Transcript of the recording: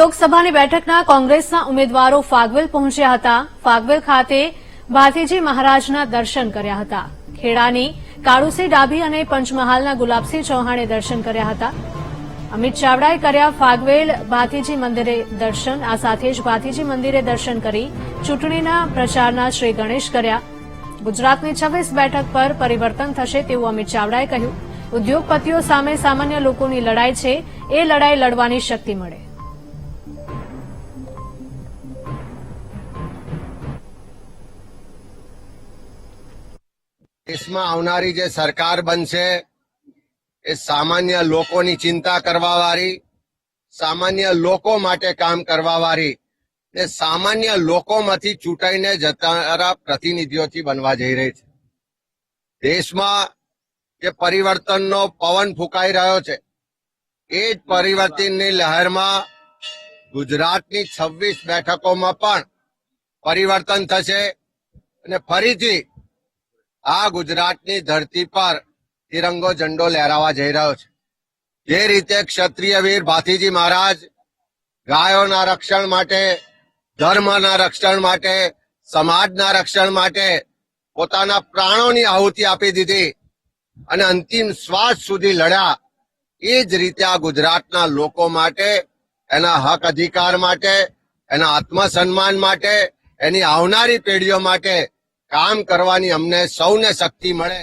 લોકસભાની બેઠકના કોંગ્રેસના ઉમેદવારો ફાગવેલ પહોંચ્યા હતા। ફાગવેલ ખાતે ભાથીજી મહારાજના દર્શન કર્યા હતા। ખેડાની કાળુસિંહ ડાભી અને પંચમહાલના ગુલાબસિંહ ચૌહાણે દર્શન કર્યા હતા। અમિત ચાવડાએ કર્યા ફાગવેલ ભાથીજી મંદિરે દર્શન। આ સાથે જ ભાથીજી મંદિરે દર્શન કરી ચૂંટણીના પ્રચારના શ્રી ગણેશ કર્યા। ગુજરાતની 26 બેઠક પર પરિવર્તન થશે તેવું અમિત ચાવડાએ કહ્યું। ઉદ્યોગપતિઓ સામે સામાન્ય લોકોની લડાઈ છે, એ લડાઈ લડવાની શક્તિ મળે। દેશમાં આવનારી જે સરકાર બનશે એ સામાન્ય લોકોની ચિંતા કરવા વાળી, સામાન્ય લોકો માટે કામ કરવા વાળી ને સામાન્ય લોકોમાંથી ચૂંટાઈને જનારા પ્રતિનિધિઓથી બનવા જઈ રહી છે। દેશમાં જે પરિવર્તનનો પવન ફૂંકાઈ રહ્યો છે એ જ પરિવર્તનની લહેરમાં ગુજરાતની 26 બેઠકોમાં પણ પરિવર્તન થશે અને ફરીથી આ ગુજરાતની ધરતી પર તિરંગો ઝંડો લહેરાવા જઈ રહ્યો છે। જે રીતે ક્ષત્રિય વીર ભાથીજી મહારાજ ગાયોના રક્ષણ માટે, ધર્મના રક્ષણ માટે, સમાજના રક્ષણ માટે પોતાના પ્રાણોની આહુતિ આપી દીધી અને અંતિમ શ્વાસ સુધી લડ્યા, એ જ રીતે આ ગુજરાતના લોકો માટે, એના હક અધિકાર માટે, એના આત્મસન્માન માટે, એની આવનારી પેઢીઓ માટે કામ કરવાની અમને સૌને શક્તિ મળે।